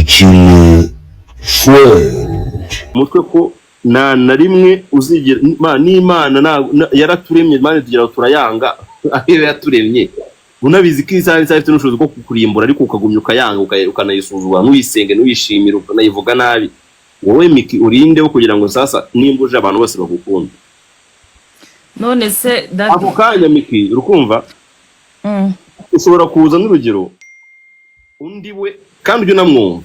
ikiri umutwe ko na rimwe uzigera n'Imana yaraturemye Imana tugira turayanga aho yaturemye unabizi ko isaha ifite n'ubushobozi bwo kukurimbura ariko ukagumya ukayanga ukanayisuzuma n'uyisenge n'uyishimira ukanayivuga nabi wowe Miki urinde wo kugira ngo sasa nimbuje abantu bose bagukunda none se ako kanya Miki urukumva ushobora kuza n'urugero undi we kandi ujye namwumva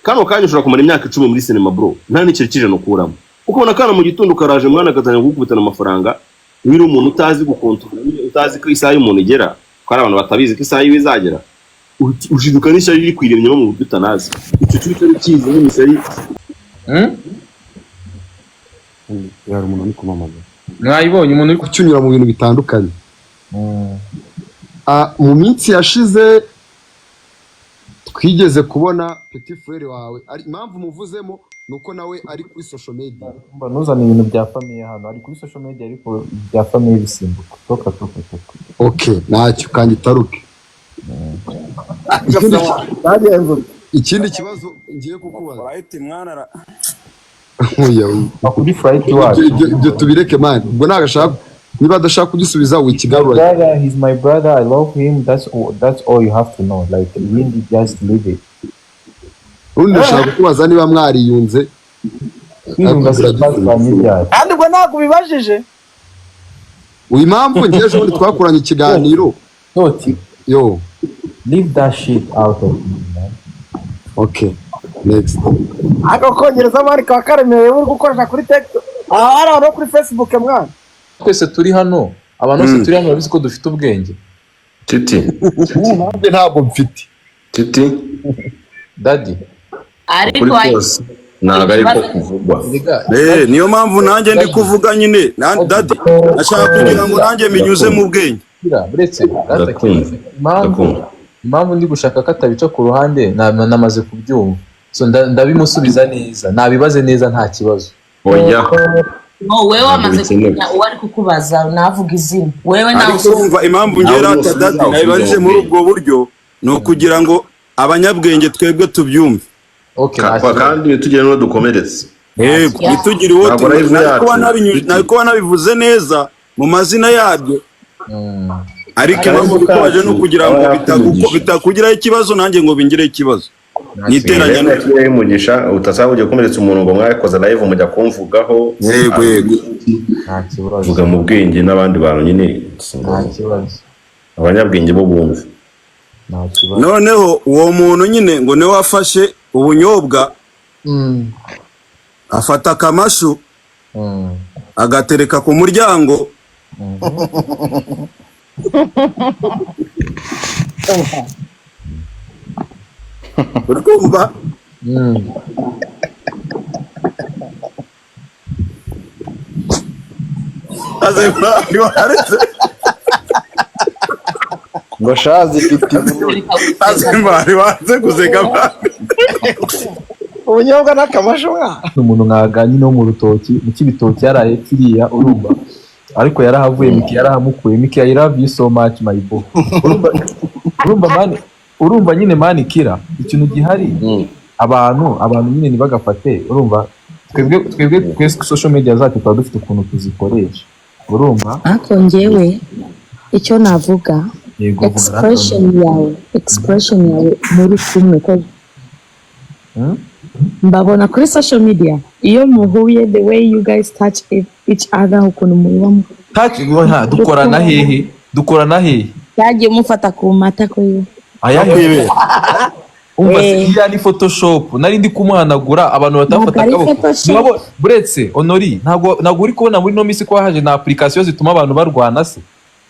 kano kanya ushobora kumara imyaka 10 muri cinema bro nta n'icyo kije no kuramo uko ubona kana mu gitondo karaje mwana akazanya gukubitana amafaranga wiri umuntu utazi gukontrola utazi ko isaha y'umuntu igera ko ari abantu batabizi ko isaha y'izagera ushiduka n'ishyari riri kwiremye no mu buryo utanazi icyo cyo kizi n'imisari yari umuntu uri kumamaza mwayibonye umuntu uri kucyunyura mu bintu bitandukanye mu minsi yashize twigeze kubona petit frère wawe ari impamvu muvuzemo nuko nawe ari kuri social media mba nuzana ibintu bya famille hano ari kuri social media ariko bya famille bisimbuka toka okay nacyo kandi taruke ikindi kibazo ngiye kukubaza right mwana kuri flight wacu ibyo tubireke man ubwo nagashaka niba adashaka kugisubiza wikigarura he's my brother I love him that's all you have to know like really just live it undi ushaka kubaza niba mwariyunze kandi ubwo ntabwo bibajije uyu mpamvu ngeje ubundi twakuranye ikiganiro yo leave that shit out of me man okay next akakongera amari ka karemewe uri gukoresha kuri TikTok ari kuri Facebook mwana twese turi hano abantu bose turi hano babizi ko dufite ubwenge titi nanjye ntabwo mfite titi daddy ariko ntabwo ariko kuvugwa niyo mpamvu nanjye ndi kuvuga nyine daddy ashaka kugira ngo nanjye minyuze mu bwenge buretse impamvu ndi gushaka ko atabica ku ruhande namaze kubyumva so ndabimusubiza neza nabibaze neza nta kibazo oya wewe wamaze kumenya uwari kukubaza navuga izina wewe nawe urumva impamvu ngera ata daddy nabibarije muri ubwo buryo no kugira ngo abanyabwenge twebwe tubyumve kandi tugire no dukomeretse bitugire uwo nako nabivuze neza mu mazina yabyo ariko impamvu bikoje no kugira ngo bitakugiraho ikibazo nanjye ngo bingireho ikibazo niteranya n'umugisha utasabuje gukomeretsa umuntu ngo mwakoze live mujya kumvugaho yego nta kibazo vuga mu bwenge n'abandi bantu nyine nta kibazo abanyabwenge bo bumva noneho uwo muntu nyine ngo niwe wafashe ubunyobwa afata akamashu agatereka ku muryango urumva ngo shazi fiti azimari waze kuzeka ubunyobwa n'akamashu umuntu nkaganye no mu rutoki mu kibitoki yaraye kiriya urumva ariko yarahavuye Miki yarahamukuye Miki I love you so much my boy urumva nyine mani kira ikintu gihari abantu nyine nibagafate urumva twebwe social media zacu tuba dufite ukuntu tuzikoresha urumva ako ngewe icyo navuga expression yawe muri kumwe ko mbabona kuri social media iyo muhuye the way you guys touch each other ukuntu mubamo touch dukorana hehe yagiye mufata ku mata ko yo ayahe umva siya ni photoshop nari ndi kumuhanagura abantu batafata akaboko buretse Honori ntago uri kubona muri no misi ko haje na application zituma abantu barwana se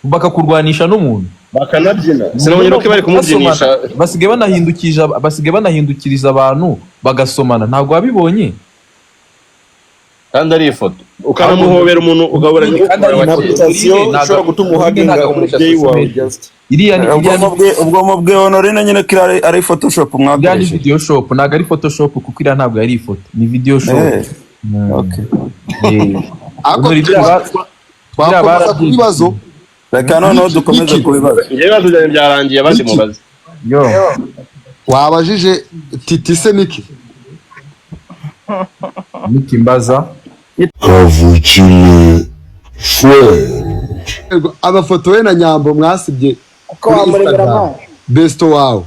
bakakurwanisha n'umuntu bakanabyina sinabonye ko bari kumubyinisha basige banahindukiriza abantu bagasomana ntago wabibonye kandi ari ifoto ukanamuhobera umuntu ugabura ushobora gutuma uhaginga umubyeyi wawe ubwo mubwe Honore na nyine ko ari photoshop mwabyo ni video shop ntago ari photoshop kuko ira ntabwo yari ifoto ni video shop twakomeza ku bibazo reka noneho dukomeze ku bibazo ibibazo byarangiye abandi mubaze wabajije Titi se Miki Miki mbaza kavukire amafoto we na Nyambo mwasibye kuri Instagram besto wawe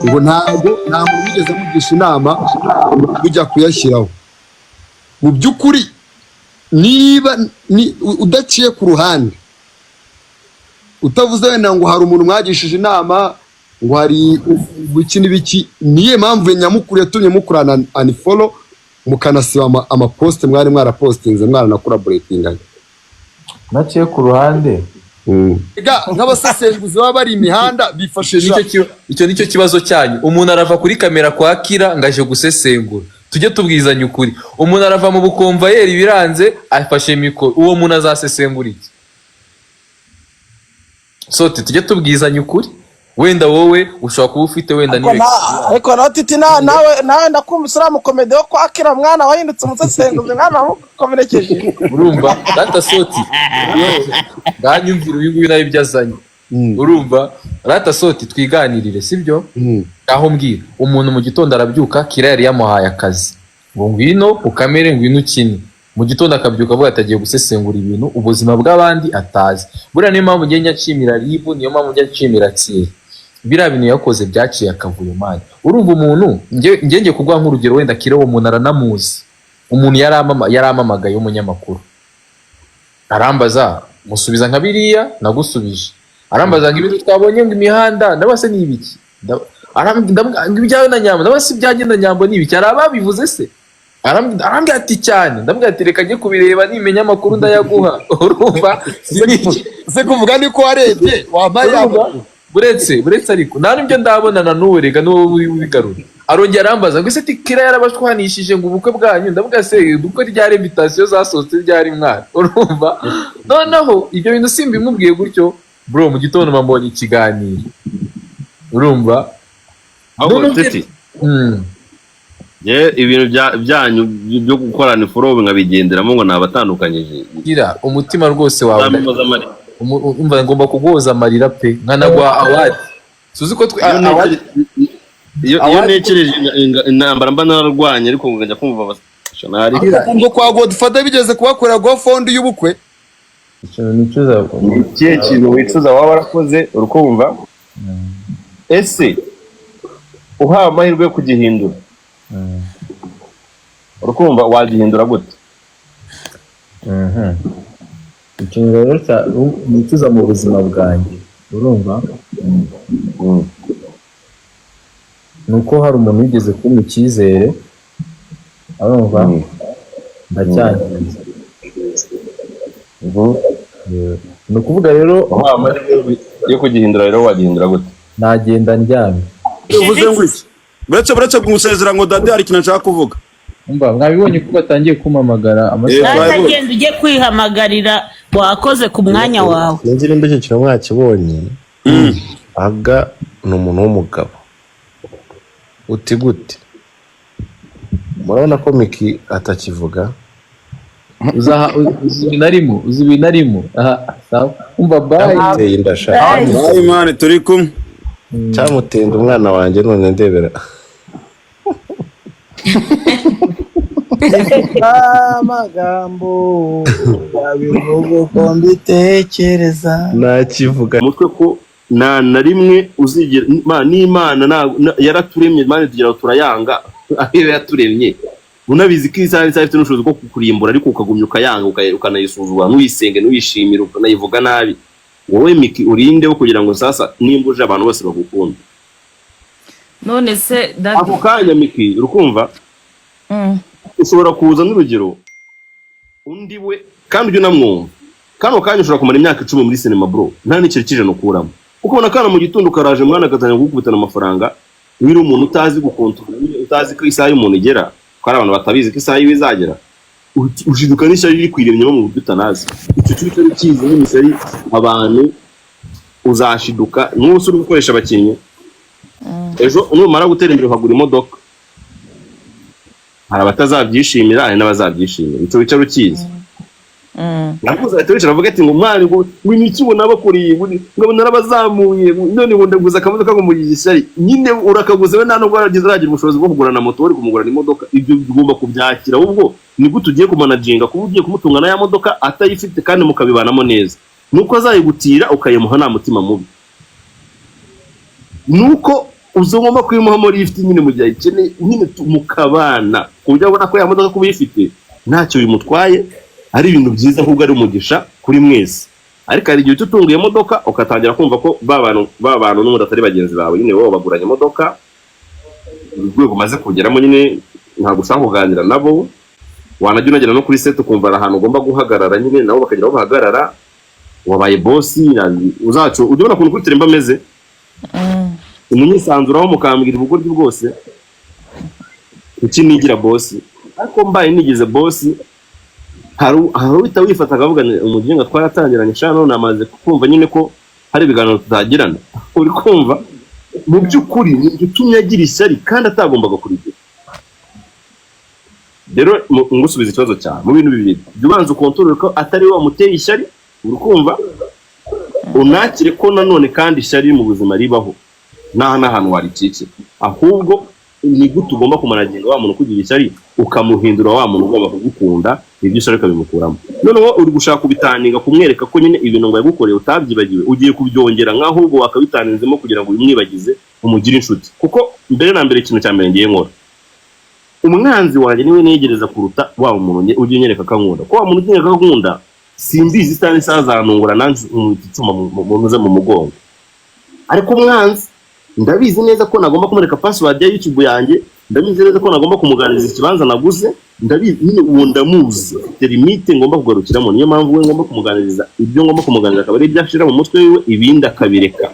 ngo nta muntu wigeze amugisha inama ujya kuyashyiraho mu by'ukuri niba udaciye ku ruhande utavuze wenda ngo hari umuntu mwagishije inama ngo hari biki n'ibiki niye mpamvu nyamukuru yatumye mukurana unfollow mukanasiba amapost mwari mwarapostinze mwaranakuraboratinganye naciye ku ruhande nk'abasesenguzi baba bari imihanda bifashisha icyo nicyo kibazo cyanyu. Umuntu arava kuri kamera kwa Kira ngaje gusesengura, tujye tubwizanya ukuri. Umuntu arava mu bukomvayeri biranze afashe mikoro, uwo muntu azasesengura iki? Sote tujye tubwizanya ukuri. Wenda wowe ushobora kuba ufite wenda niwe ariko nawe Titi nawe ndakumva Islam komedi yo kwa Kira mwana wahindutse umusesenguzi mwana mukomerekeje urumva data Soti nganyumvira uyu nguyu nayo byazanye urumva rata Soti twiganirire sibyo aho mbwira umuntu mu gitondo arabyuka Kira yari yamuhaye akazi ngo ngwino ukamere ngwino ukine mu gitondo akabyuka avuga atagiye gusesengura ibintu ubuzima bw'abandi atazi buriya niyo mpamvu njye nshimira Ribu niyo mpamvu njye nshimira Tsiri biriya bintu yakoze byaciye akavuyo mani urumva umuntu njye kugwa nk'urugero wenda Kira uwo muntu aranamuzi umuntu yaramamagaye umunyamakuru arambaza musubiza nka biriya nagusubije arambaza ngo ibintu twabonye ngo imihanda ndabase n'ibiki ibyawe na Nyambo ndabase ibyanjye na Nyambo n'ibiki hari ababivuze se arambwira ati cyane ndabwira ati reka njye kubireba nimenya amakuru ndayaguha urumva se kuvuga niko warebye wambaye buretse ariko nta n'ibyo ndabonana n'uwo rega n'uwo wigarura arongera arambaza ngo ese Kira yarabashwanishije ngo ubukwe bwanyu ndavuga se ubukwe rya invitation zasohotse ryari mwana urumva noneho ibyo bintu simbimubwiye gutyo bro mu gitondo mbonye ikiganiro urumva aho Titi ibintu byanyu byo gukorana follow nkabigenderamo ngo nabatandukanyije Kira umutima rwose wawe umva ngomba kugoza amarira pe nkanagwa award suzi ko iyo nekereje intambara mba nararwanye ariko ngajya kumva abashonari ngo kwa Godfather bigeze kubakorera GoFund y'ubukwe ikintu nicuza ikihe kintu wicuza waba warakoze urukumva ese uhawe amahirwe yo kugihindura urukumva wagihindura gute ikintu rero nicuza mu buzima bwanjye urumva nuko hari umuntu wigeze kumpa icyizere urumva ndacyangiza ni ukuvuga rero amahirwe yo kugihindura rero wagihindura gute nagenda ndyamye uvuze ngo iki buretse kumusezera ngo dade hari ikintu nshaka kuvuga mwabibonye ko batangiye kumpamagara amasaha agenda ujye kwihamagarira wakoze ku mwanya wawe ngira mbe icyo kintu mwakibonye aga ni umuntu w'umugabo uti gute murabona ko Miki atakivuga uzi ibintu arimo umva bayi indashaka imana turi kumwe cyamutenda umwana wanjye none ndebera amagambo yabivuga ko mbitekereza nakivuga mutwe ko na rimwe uzigera n'Imana yaraturemye Imana tugira turayanga aho yaturemye unabizi ko isaha ifite n'ubushobozi bwo kukurimbura ariko ukagumya ukayanga ukanayisuzugura n'uyisenge n'uyishimira ukanayivuga nabi wowe Miki urinde wo kugira ngo sasa nimbuje abantu bose bagukunda none se ako kanya Miki urukumva ushobora kuza n'urugero undi we kandi ujye unamwumva kano kanya ushobora kumara imyaka 10 muri sinema bro nta n'icyo kijana ukuramo kuko ubona kana mu gitondo karaje mwana agatanya gukubitana amafaranga wiri umuntu utazi gukontrola utazi ko isaha y'umuntu igera ko ari abantu batabizi ko isaha y'ibizagera ushiduka n'ishyari riri kwiremyemo mu buryo utanazi icyo cyo cyo kizi n'imisari abantu uzashiduka n'uso uri gukoresha abakinnyi ejo numara gutera imbere ukagura imodoka hari abatazabyishimira hari n'abazabyishimira icyo bica rukizi nakuze ahita wicara avuga ati ngo mwana ngo n'iki ubona bakuriye ngo narabazamuye none ngo ndaguza akamodoka ngo mugize ishyari nyine urakaguze we nta nubwo aragira ubushobozi bwo kugura na moto uri kumugura n'imodoka ibyo ugomba kubyakira ahubwo nibwo tugiye kumanaginga kuba ugiye kumutunga na ya modoka atayifite kandi mukabibanamo neza nuko azayigutira ukayimuha nta mutima mubi nuko uzagomba kuyimuha muri lift nyine mu gihe ayikeneye nyine mukabana ku buryo abona ko ya modoka kuba uyifite ntacyo bimutwaye ari ibintu byiza ahubwo ari umugisha kuri mwese ariko hari igihe utunguye imodoka ukatangira kumva ko ba bantu n'umuntu atari bagenzi bawe nyine wowe baguranye imodoka urwego umaze kugeramo nyine ntabwo ushaka kuganira nabo wanajya unagera no kuri set ukumva ari ahantu ugomba guhagarara nyine nabo bakagira aho bahagarara wabaye bosi uzacu ujya ubona ukuntu kuri teremba ameze umunyisanzuraho mukambwira ubugoryi bwose kuki nigira bosi ariko mbaye nigize bosi hari uhita wifata akavuga umugenga twaratangiranye sha none amaze kumva nyine ko hari ibiganiro tutagirana uri kumva mu by'ukuri gitumye agira ishyari kandi atagombaga kurigira rero ngusubiza ikibazo cyawe mu bintu bibiri ubanza ukontorore ko atari we wamuteye ishyari uri kumva unakire ko nanone kandi ishyari mu buzima ribaho n'ahantu waricikira ahubwo ni gute ugomba kumanaginga wa muntu kugira ishyari ukamuhindura wa muntu ugomba kugukunda ibyo ishyari ukabimukuramo noneho uri gushaka kubitaninga kumwereka ko nyine ibintu ngo yagukoreye utabyibagiwe ugiye kubyongera nk'ahubwo wakabitaninzemo kugira ngo umwibagize umugire inshuti kuko mbere na mbere ikintu cya mbere ngiye nkora umwanzi wanjye niwe negereza kuruta wa muntu ugiye nyereka akankunda ko wa muntu ugiye nyereka akankunda simbizi isani isazanungura nanjye umwititsuma mu mugongo ariko umwanzi ndabizi neza ko nagomba kumureka password ya YouTube yanjye ndabizi neza ko nagomba kumuganiriza ikibanza naguze ndabizi nyine uwo ndamuzi limite ngomba kugarukiramo niyo mpamvu we ngomba kumuganiriza ibyo ngomba kumuganiriza akaba ari byashira mu mutwe wiwe ibindi akabireka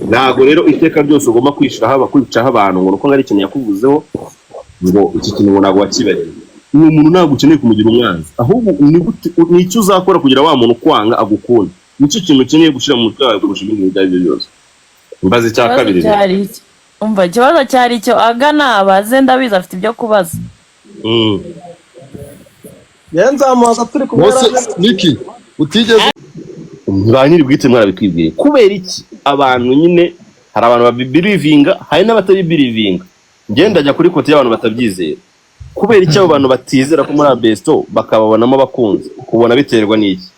ntago rero iteka byose ugomba kwicaho abantu ngo nuko ngari ikintu yakuvuzeho ngo iki kintu ngo ntago wakibereye uwo muntu ntabwo ukeneye kumugira umwanzi ahubwo ni icyo uzakora kugira wa muntu kwanga agukunda nicyo kintu ukeneye gushyira mu mutwe wawe kurusha ibindi ibyo ari byo byose mbaze icya kabiri umva ikibazo cyari icyo agana abaze ndabizi afite ibyo kubaza nzamuhaza turi kumwe niki utigeze ba nyiri bwite mwarabikwibwiye kubera iki abantu nyine hari abantu babirivinga hari n'abatabirivinga ngenda njya kuri kote y'abantu batabyizera kubera iki abo bantu batizera ko muri abesto bakababonamo bakunze kubona biterwa n'iki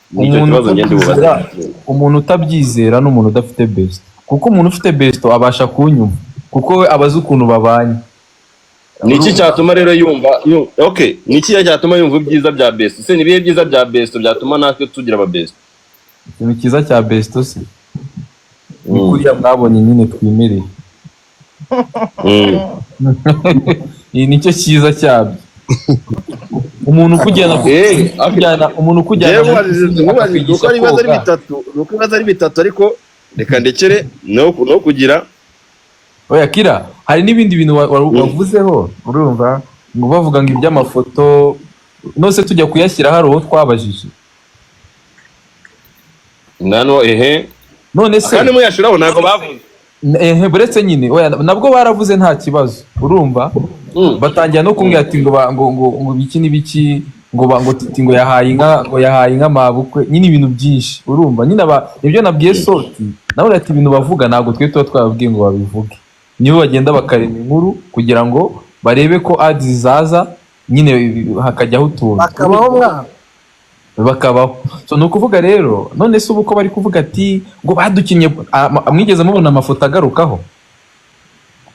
umuntu utabyizera n'umuntu udafite besto kuko umuntu ufite besto abasha kunyumva kuko we abazi ukuntu babanye niki cyatuma rero yumva okay niki cyatuma yumva ibyiza bya besto se nibihe byiza bya besto byatuma natwe tugira aba besto ikintu cyiza cya besto se kuriya mwabonye nyine twimereye iyi nicyo cyiza cyabyo umuntu ukujyana umuntu ukujyana nuko ibibazo ari bitatu ariko reka ndekere no kugira oya kira hari n'ibindi bintu wavuzeho urumva ngo bavuga ngo iby'amafoto nose tujya kuyashyira hari uwo twabajije nano none se kandi muyashiraho ntago bavuze buretse nyine oya nabwo baravuze nta kibazo urumva batangira no kumbwira ati ngo biki n'ibiki ngo titi ngo yahaye inka mabukwe nyine ibintu byinshi urumva nyine nibyo nabwiye Soti nawe ati ibintu bavuga ntabwo twe tuba twababwiye ngo babivuge nibo bagenda bakarema inkuru kugira ngo barebe ko ads zaza nyine hakajyaho utuntu bakabaho so nukuvuga rero none se ubuko bari kuvuga ati ngo badukinye mwigeze mubona amafoto agarukaho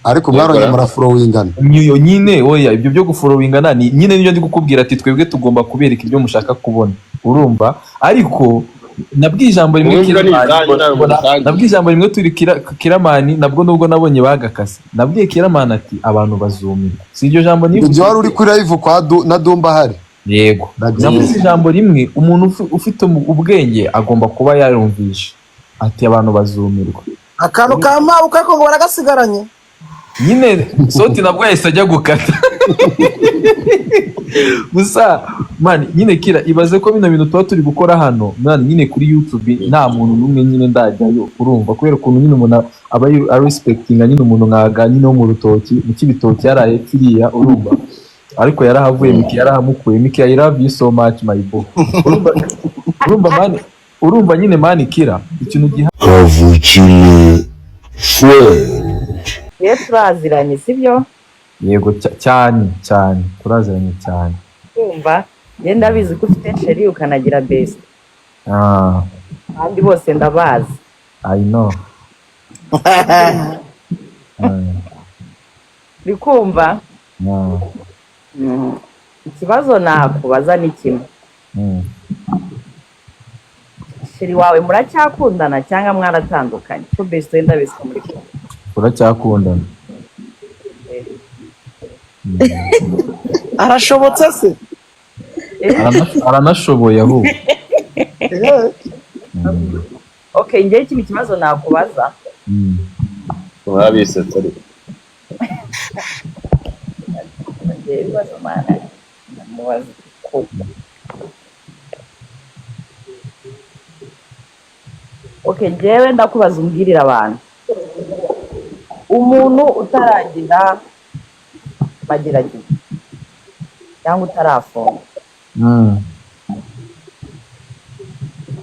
ariko mwaronye murafurowingana niyo nyine oya ibyo byo gufurowingana ni nyine niyo ndi gukubwira ati twebwe tugomba kubereka ibyo mushaka kubona urumva ariko nabwiye ijambo rimwe turi Kiramani nabwo nubwo nabonye bagakase nabwiye Kiramani ati abantu bazumirwa si iryo jambo nivuze ibyo wari uri kuri live kwa na Dumba hari yego navuze ijambo rimwe umuntu ufite ubwenge agomba kuba yarumvisha ati abantu bazumirwa akantu kamabuka ariko ngo baragasigaranye nyine Soti nabwo yahise ajya gukata gusa mani nyine Kira ibaze ko bino bintu tuba turi gukora hano mani nyine kuri YouTube nta muntu n'umwe nyine ndajyayo urumva kubera ukuntu nyine umuntu aba respectinga nyine umuntu nkaga nyine wo mu rutoki mu kibitoki yaraye kiriya urumva ariko yarahavuye Miki yarahamukuye. Miki, I love you so much my boy. urumva nyine mani kira ikintu kavukire turaziranye sibyo? Yego cyane turaziranye cyane. Kumva ngenda bizi ko ufite sheri ukanagira best. Kandi bose ndabazi. I know. Bikumva? Ikibazo nakubaza ni kimwe. Sheri wawe muracyakundana cyangwa mwaratandukanye? Ko best wenda bese muri kumwe. Muracyakundana. Arashobotse se? Aranashoboye ahubwo. Okay, njye iki kibazo nakubaza. Urabisetse ari. Okay, njyewe ndakubaza umbwirira abantu. Umuntu utaragira magerageza cyangwa utarafunga.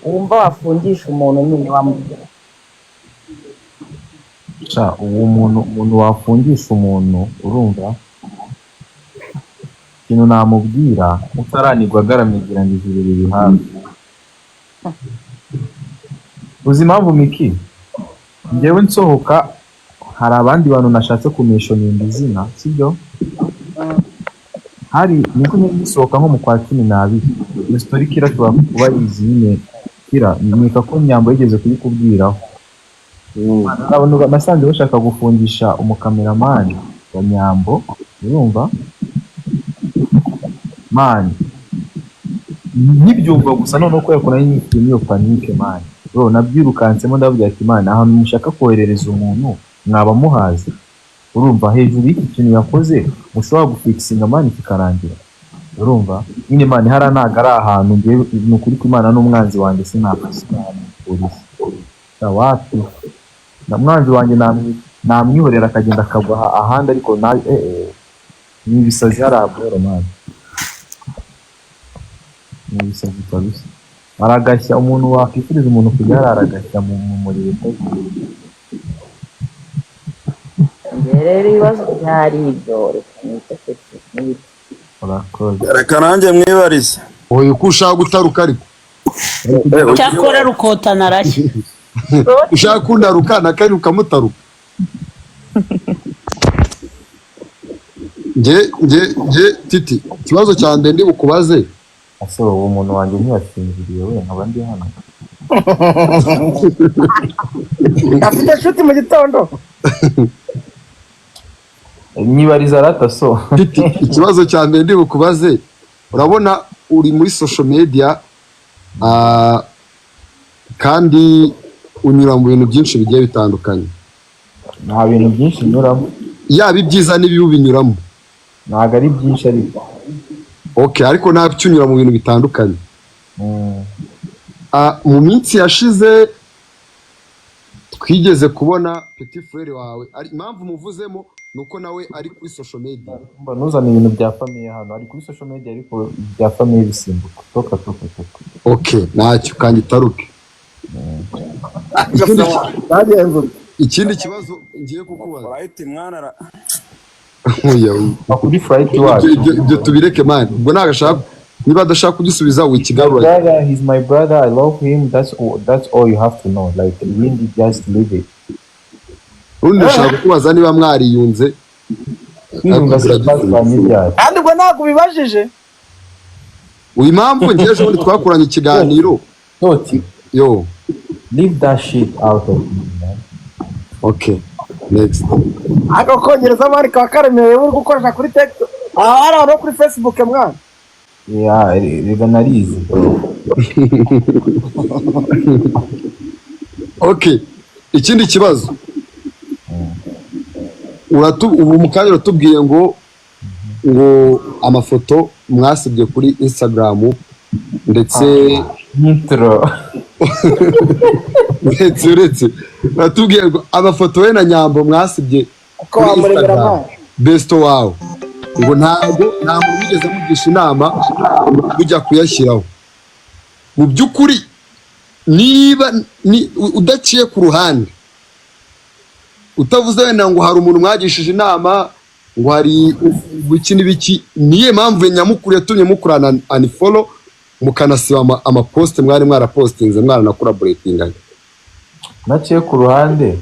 Wumva wafungisha umuntu nyine wamubwira. Uwo umuntu wafungisha umuntu urumva ikintu namubwira utaranirwa agaramyegeranije ibiri hafi. Uzi impamvu Miki? Njyewe nsohoka hari abandi bantu nashatse kumeshoninga izina sibyo? Hari niko ngisohoka nko mu kwa 12 historic irashobora kuba yizi nyine kira nika ko Nyambo yigeze kuyikubwiraho. Abantu basanze bashaka gufungisha umukameraman wa Nyambo urumva man n'ibyumva gusa none ko yakora niyo panique man bro nabyirukansemo ndavuga ati man ahantu mushaka koherereza umuntu mwaba muhazi urumva hejuru y'iki kintu yakoze mushobora gufixinger man kikarangira urumva nyine man haranaga ari ahantu ngiye n'ukuri ko Imana n'umwanzi wanjye sinakasana polisi wapi na mwanzi wanjye namwihorera akagenda akagwa ahandi ariko ni bisazi haraboro man ni bisazi kabisa aragashya umuntu wakifuriza umuntu kujya aragashya mu muriro rero ibibazo byari ibyo reka nanjye mwibarize oya uko ushaka gutaruka ariko cyakora rukotana rashye ushaka kundaruka nakari ukamutaruka nje titi ikibazo cyane ndi bukubaze ase uwo muntu wanjye ntiyasinziriye we nkaba ndi hano afite shuti mu gitondo nyibariza rata so titi ikibazo cyane ndi bukubaze urabona uri muri social media kandi unyura mu bintu byinshi bigiye bitandukanye. Nta bintu byinshi nyuramo yaba ibyiza n'ibibi binyuramo ntago ari byinshi ariko okay ariko ntabyo unyura mu bintu bitandukanye. Mu minsi yashize twigeze kubona petit frère wawe ari impamvu muvuzemo nuko nawe ari kuri social media mba nuzana ibintu bya famille hano ari kuri social media ariko bya famille bisimbuka toka okay ntacyo kandi taruke ikindi kibazo ngiye kukubaza right mwana kuri flight wacu ibyo tubireke man ubwo nagashaka niba adashaka kugisubiza wikigarura. He's my brother, I love him, that's all you have to know, like really just live it. Undi ndashaka kubaza niba mwariyunze kandi ubwo ntabwo bibajije uyu impamvu ngeje ubundi twakoranye ikiganiro yo leave that shit out of me, man. Okay, next. Ako kongereza amari ka karemewe uri gukoresha kuri TikTok hari no kuri Facebook mwana rega narizi okay ikindi kibazo ubu mukanya uratubwiye ngo amafoto mwasibye kuri Instagram ndetse intro uretse uratubwiye ngo amafoto we na Nyambo mwasibye ko wamuremera best wow ngo nta muntu wigeze amugisha inama ujya kuyashyiraho. Mu by'ukuri niba udaciye ku ruhande, utavuze wenda ngo hari umuntu mwagishije inama, ngo hari biki n'ibiki, niye mpamvu nyamukuru yatumye mukurana unfollow mukanasiba amaposte mwari mwarapostinze mwaranakuraboratinganye? Naciye ku ruhande.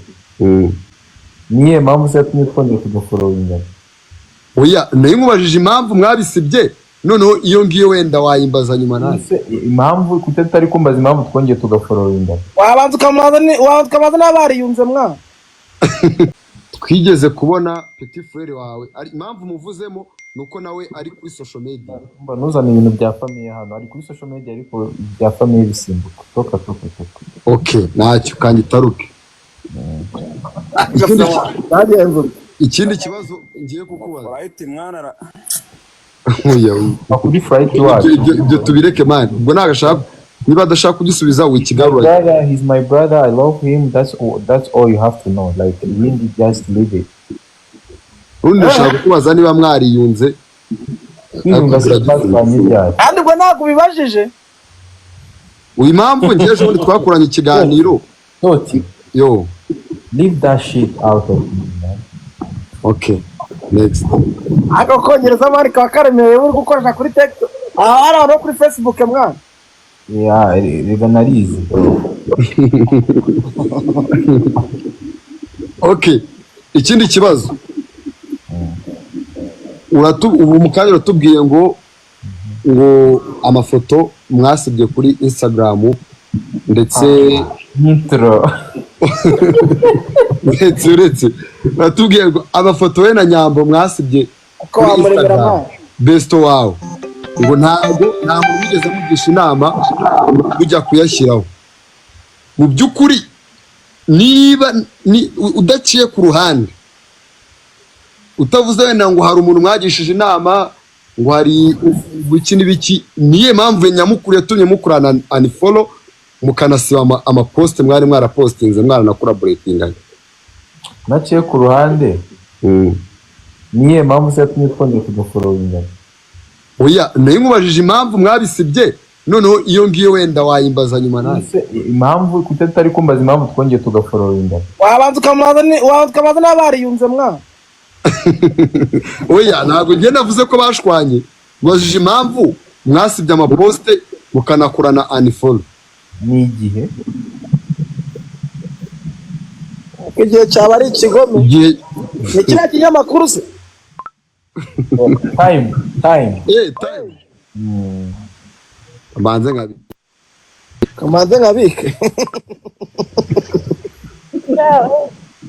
Niye mpamvu se yatumye twongera kudufollowinga? Oya, nayo mubajije impamvu mwabisibye, noneho iyo ngiyo wenda wayimbaza nyuma nase. Impamvu kutatari kumbaza impamvu twongeye tugafollowinga. Wabanza ukamaza n'abariyunze mwana. Twigeze kubona petit frere wawe ari impamvu muvuzemo nuko nawe ari kuri social media. Mba nuzana ibintu bya famille hano, ari kuri social media ariko bya famille bisimbuka. Toka. Okay, nacyo kandi taruke. Ikindi kibazo ngiye kukubaza. Right mwana. Kuri Friday wacu. Ibyo tubireke man. Ubwo nagashaka niba adashaka kugisubiza wikigarura. He's my brother, I love him. That's all you have to know. Like really just leave it. Undi shaka kubaza niba mwariyunze. Kandi ubwo ntabwo bibajije. Uyu impamvu ngeje undi twakuranye ikiganiro. Toti. Yo. Leave that shit out of me, man. Okay. Next. Ako kongereza mari kwa Karemeye uri gukoresha kuri TikTok. Ara no kuri Facebook mwana. Yeah, rega narizi. Okay. Ikindi kibazo. Ubu mukanya uratubwiye ngo amafoto mwasibye kuri Instagram ndetse intro. uretse uratubwiye ngo amafoto we na Nyambo mwasibye kuri Instagram besto wawe ngo nta muntu wigeze amugisha inama ujya kuyashyiraho. Mu by'ukuri niba udaciye ku ruhande, utavuze wenda ngo hari umuntu mwagishije inama, ngo hari biki n'ibiki, niye mpamvu nyamukuru yatumye mukurana unfollow mukanasiba amaposte mwari mwarapostinze mwaranakuraboratinganye? Naciye ku ruhande. Niye mpamvu se yatumye twongera kudufollowinga? Oya, nayo mubajije impamvu mwabisibye, noneho iyo ngiyo wenda wayimbaza nyuma nase. Impamvu kutatari kumbaza impamvu twongeye tugafollowinga? Wabanza ukamaza n'abariyunze mwana. Oya, ntabwo ngiye navuze ko bashwanye. Mubajije impamvu mwasibye amaposte mukanakurana unfollow. Ni igihe? Igihe cyaba ari ikigome. Igihe ni kiriya kinyamakuru se. Time. Time. Kamanze nkabike.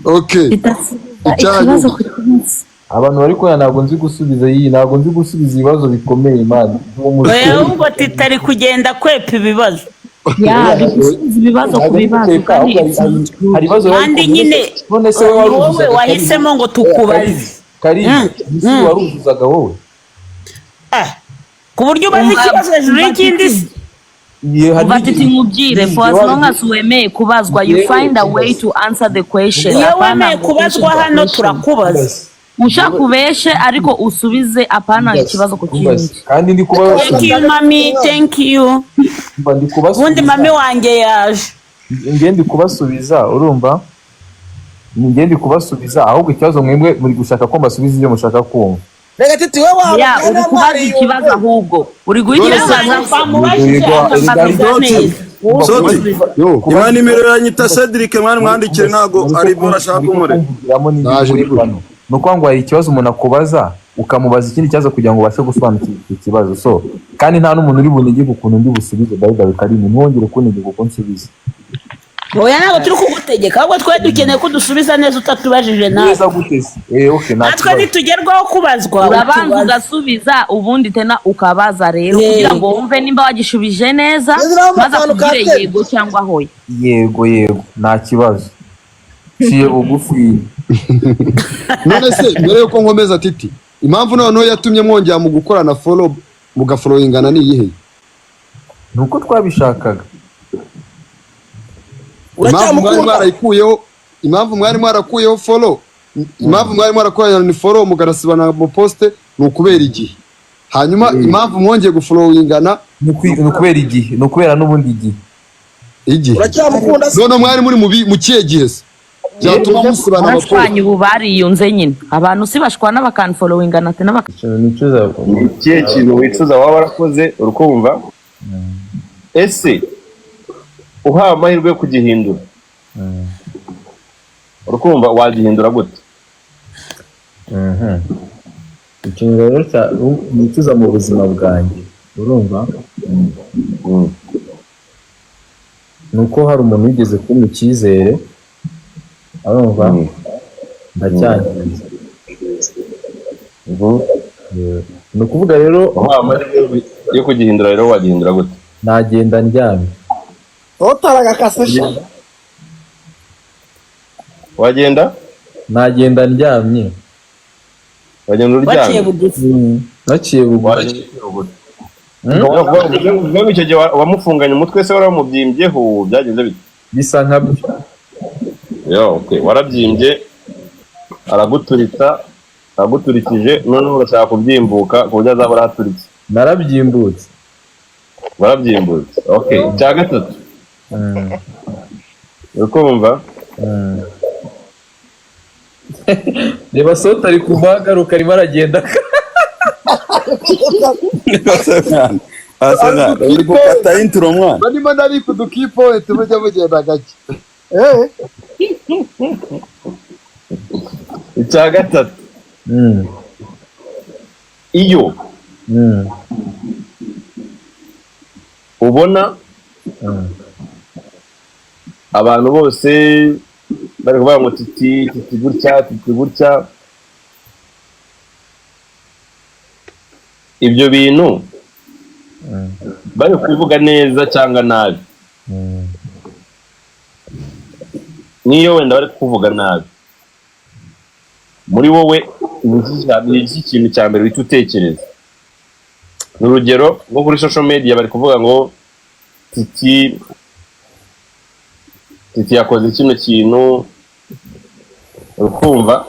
Okay. Abantu bari koya ntabwo nzi gusubiza ibibazo bikomeye Imana. Oya ubwo titari kugenda kwepa ibibazo. Ibibazo ku bibazo kandi nyine none se wowe wahisemo ngo tukubaze. Karibu isi waruzuzaga wowe. Ku buryo ubaza ikibazo hejuru y'ikindi. Ufite imubwire for as long as wemeye kubazwa you find a way to answer the question. Iyo wemeye kubazwa hano turakubaza. Ushakubeshe ariko usubize apana ikibazo ku kintu. Kandi ndi kubaza. Thank you mami, thank you. Ubundi mami wanjye yaje. Ngende kubasubiza urumva? Ngende kubasubiza ahubwo ikibazo mwemwe muri gushaka ko mbasubiza ibyo mushaka kumva. Rega titi wewe waba. Ya uri kubaza ikibazo ahubwo. Uri guhitira Imana nimero yanyita Cedric mwana mwandikire ntago ari bora shaka kumure. Nuko ngo hari ikibazo umuntu akubaza ukamubaza ikindi kibazo kugira ngo ubashe gusobanukirwa ikibazo. So kandi nta n'umuntu uri bunige ukuntu ndi busubize Bible Karimi ntwongere kunige uko nsubiza. Oya ntabwo turi kugutegeka ahubwo twe dukeneye ko dusubiza neza utatubajije nawe. Neza gutese. Okay natwe nitugerwaho kubazwa urabanza ugasubiza ubundi tena ukabaza rero kugira ngo wumve nimba wagishubije neza maze akubwire yego cyangwa hoya. Yego nta kibazo. Ciye bugufi. None se mbere yuko nkomeza titi impamvu noneho yatumye mwongera mu gukorana follow mugafollowingana ni iyihe? Nuko twabishakaga. Impamvu mwari mwarakuyeho follow, impamvu mwari mwarakorana ni follow mugarasibana mu poste ni ukubera igihe hanyuma impamvu mwongeye gufolowingana ni ukubera igihe ni ukubera n'ubundi igihe uracyamukunda se none mwari muri mu kihe gihe se byatuma musibana barashwanye ubu bariyunze nyine abantu si bashwana bakanfolowingana ate nicuza ikihe kintu wicuza waba warakoze urukumva ese uhawe amahirwe yo kugihindura urukumva wagihindura gute ikintu rero nicuza mu buzima bwanjye urumva ni uko hari umuntu wigeze kumpa icyizere urumva ndacyangiza ni ukuvuga rero uhawe amahirwe yo kugihindura rero wagihindura gute nagenda ndyamye utaragakasesha wagenda nagenda ndyamye wagenda uryamye naciye bugufi ubwo icyo gihe wamufunganye umutwe se waramubyimbyeho byagenze bite bisa nkabyo warabyimbye araguturikije noneho urashaka kubyimbuka ku buryo azaba arahaturitse narabyimbutse warabyimbutse icya gatatu urikumva reba sota ari kuva agaruka arimo aragenda uri gukata intro mwana barimo nari kudukipoint mujya mugenda gake icya gatatu iyo ubona abantu bose bari kuvuga ngo titi gutya ibyo bintu bari kubivuga neza cyangwa nabi niyo wenda bari kuvuga nabi muri wowe ni iki kintu cya mbere uhita utekereza ni urugero nko kuri social media bari kuvuga ngo titi yakoze kino kintu ukumva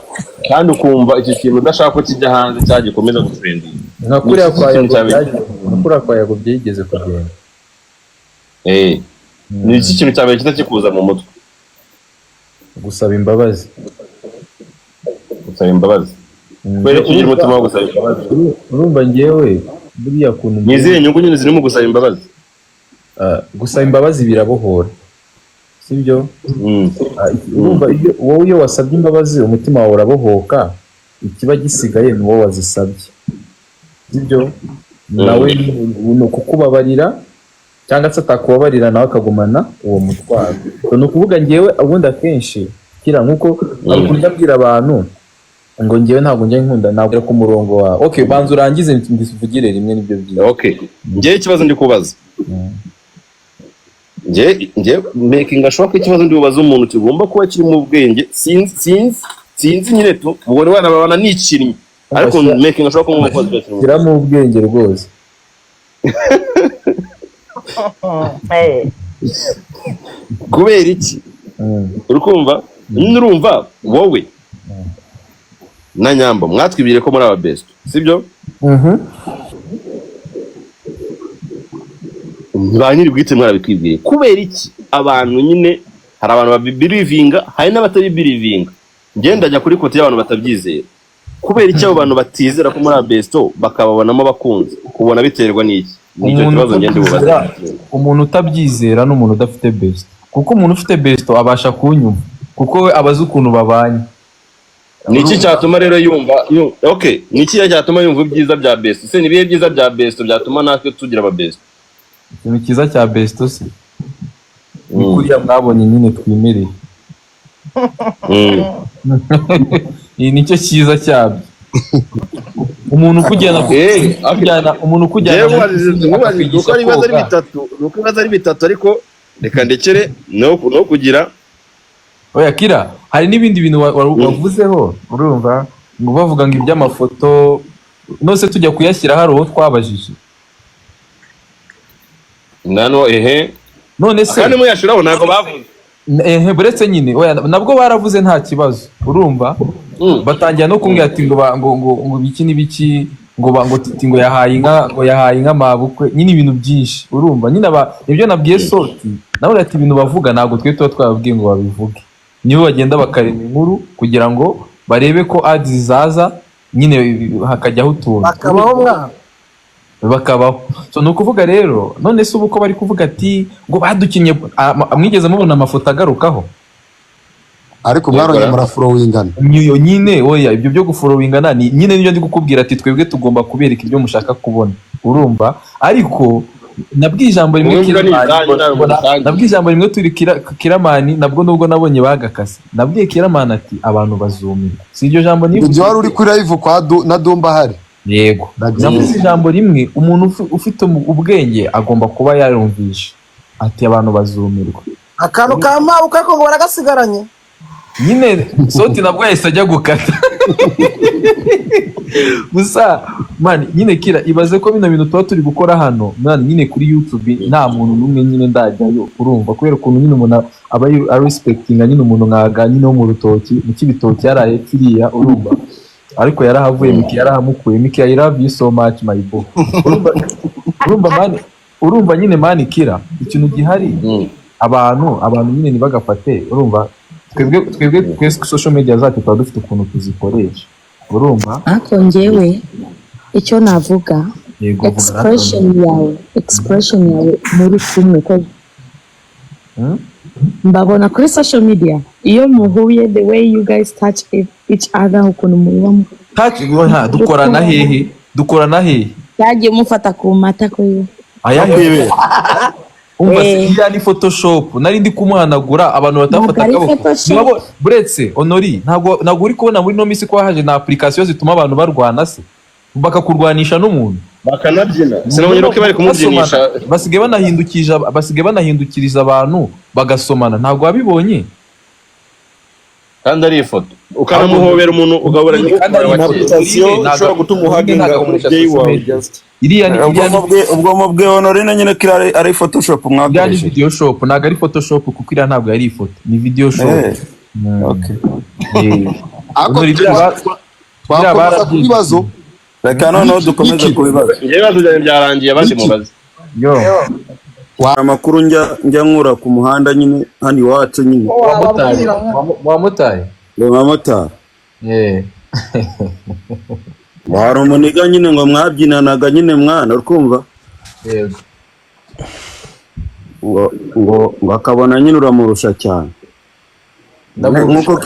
kandi ukumva icyo kintu udashaka ko kijya hanze cyangwa gikomeza gutrendinga nka kuriya kwa yago byigeze kugenda ni iki kintu cya mbere kita kikuza mu mutwe gusaba imbabazi kubera kugira umutima wo gusaba imbabazi urumva ngewe buriya kuntu ni izihe nyungu nyine zirimo gusaba imbabazi gusaba imbabazi birabohora sibyo urumva wowe iyo wasabye imbabazi umutima wawe urabohoka ikiba gisigaye ni wowe wazisabye sibyo nawe ni ukukubabarira cyangwa se atakubabarira nawe akagumana uwo mutwaro ni ukuvuga ngewe ubundi akenshi kira nk'uko akunda abwira abantu ngo ngewe ntabwo njya nkunda ntabwo ku murongo wawe banza urangize mbivugire rimwe nibyo byiza ngewe ikibazo ndi kubaza ngewe making ashoboka ikibazo ndi bubaza umuntu kigomba kuba kiri mu bwenge sinzi nyine tu ubwo wanababana n'ikinnyi ariko making ashoboka nk'umukozi gira mu bwenge rwose kubera iki urikumva nurumva wowe na Nyambo mwatwibwire ko muri aba best sibyo ba nyiri bwite mwarabikwibwiye kubera iki abantu nyine hari abantu babirivinga hari n'abatabirivinga ngenda ajya kuri kote y'abantu batabyizera kubera iki abo bantu batizera ko muri aba best bakababonamo bakunze kubona biterwa n'iki nicyo kibazo ngende bubaza umuntu utabyizera n'umuntu udafite best kuko umuntu ufite best abasha kunyumva kuko we abazi ukuntu babanye niki cyatuma rero yumva niki cyatuma yumva ibyiza bya best se nibihe byiza bya best byatuma natwe tugira aba best ikintu cyiza cya best se ni kuriya mwabonye nyine twimereye iyi nicyo cyiza cyabyo umuntu ukujyana nuko ibibazo ari bitatu ariko reka ndekere no kugira oya kira hari n'ibindi bintu wavuzeho urumva ngo bavuga ngo iby'amafoto nose tujya kuyashyira hari uwo twabajije none se kandi muyashiraho ntabwo bavuze buretse nyine oya nabwo baravuze nta kibazo urumva batangira no kumbwira ati ngo biki n'ibiki ngo titi ngo yahaye inka mabukwe nyine ibintu byinshi urumva nyine nibyo nabwiye Soti nawe ati ibintu bavuga ntabwo twe tuba twababwiye ngo babivuge nibo bagenda bakarema inkuru kugira ngo barebe ko ads zaza nyine hakajyaho utuntu bakabaho so ni ukuvuga rero none se ubu ko bari kuvuga ati ngo badukinye mwigeze mubona amafoto agarukaho ariko mwaronye murafurowingana niyo nyine oya ibyo byo gufurowingana ni nyine niyo ndi kukubwira ati twebwe tugomba kubereka ibyo mushaka kubona urumva ariko nabwiye ijambo rimwe turi Kiramani nabwo nubwo nabonye bagakase nabwiye Kiramani ati abantu bazumirwa si iryo jambo niba ibyo wari uri kuri live kwa na Dumba hari yego navuze ijambo rimwe umuntu ufite ubwenge agomba kuba yarumvisha ati abantu bazumirwa akantu ka mabukwe ko baragasigaranye nyine Soti nabwo yahise ajya gukata gusa man nyine Kira ibaze ko bino bintu tuba turi gukora hano man nyine kuri YouTube nta muntu n'umwe nyine ndajyayo urumva kubera ukuntu nyine umuntu aba respectinga nyine umuntu nkaga nyine wo mu rutoki mu kibitoki yaraye kiriya urumva ariko yarahavuye Miki yarahamukuye Miki I love you so much my boy urumva man urumva nyine man Kira ikintu gihari abantu nyine nibagafate urumva twebwe social media zacu tuba dufite ukuntu tuzikoresha urumva ariko njyewe icyo navuga expression yawe muri kumwe ko mbabona kuri social media iyo muhuye the way you guys touch each other ukuntu mubamo dukorana hehe yagiye mufata ku mata ko yo ayahe umva siya ni photoshop nari ndi kumuhanagura abantu batafata akaboko buretse Honori ntago uri kubona muri no misi ko haje na application zituma abantu barwana se bakakurwanisha n'umuntu bakanabyina sinabonye ko bari kumubyinisha basige banahindukiriza abantu bagasomana ntago wabibonye kandi ari ifoto ukanamuhobera umuntu ugabura application ushobora gutuma uhagenga umubyeyi wawe just ubwo mubwe Honori na nyine kira ari photoshop mwabyaje video shop naga ari photoshop kuko ira ntabwo ari ifoto ni video shop okay twakomeza ku bibazo reka noneho dukomeze ku bibazo ibibazo byarangiye abandi mubaze amakuru njya nkura ku muhanda nyine hani wacu nyine wamutaye wari umuniga nyine ngo mwabyinanaga nyine mwana urkumva yego ngo akabona nyine uramurusha cyane nkuko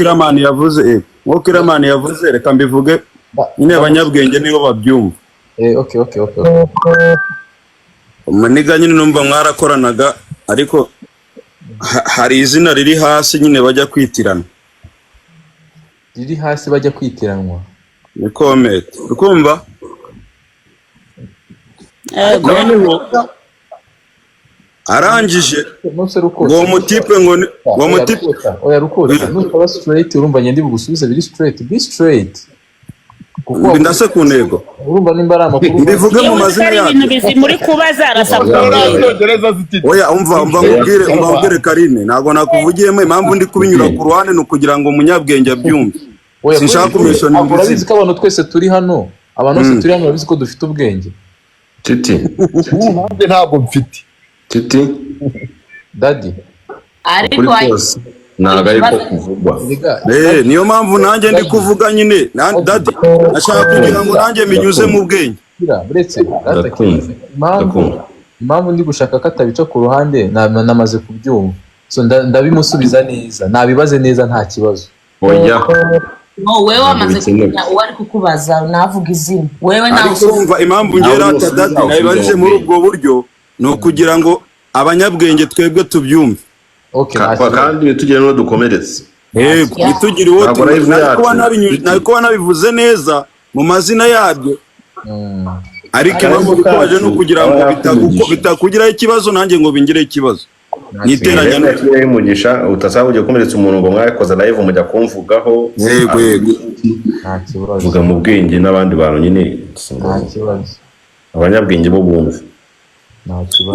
Kiramani yavuze reka mbivuge nyine abanyabwenge nibo babyumva okay umuniga nyine numva mwarakoranaga ariko hari izina riri hasi nyine bajya kwitirana ni comment ukumva arangije ngo mutipe oya rukoza nuko straight urumva nyandi bugusubiza biri straight be straight kuko ndase ku ntego urumva nimba ari amakuru mbivuge mu mazina yacu ibintu bizi muri kubaza arasabwa oya umva mbwire Karine ntago nakuvugiyemo impamvu ndi kubinyura ku ruhande no kugira ngo umunyabwenge abyumve sinshaka kumishona urabizi ko abantu twese turi hano abantu bose turi hano babizi ko dufite ubwenge titi nanjye ntabwo mfite titi daddy ariko ntabwo ari ko kuvugwa niyo mpamvu nanjye ndi kuvuga nyine daddy nashaka kugira ngo nanjye minyuze mu bwenge buretse impamvu ndi gushaka ko atabica ku ruhande namaze kubyumva so ndabimusubiza neza nabibaze neza nta kibazo oya wewe wamaze kumenya uwo ari kukubaza navuga izina wewe nawe urumva impamvu ngera ata daddy nabibarije muri ubwo buryo ni ukugira ngo abanyabwenge twebwe tubyumve kandi tugire no dukomeretse yego itugire uwo nabiko nabivuze neza mu mazina yabyo ariko impamvu bikoje no kugira ngo bitakugiraho ikibazo nanjye ngo bingireho ikibazo niteranya n'umugisha utasaba ujye gukomeretsa umuntu ngo mwakoze live mujya kumvugaho yego vuga mu bwenge n'abandi bantu nyine abanyabwenge bo bumve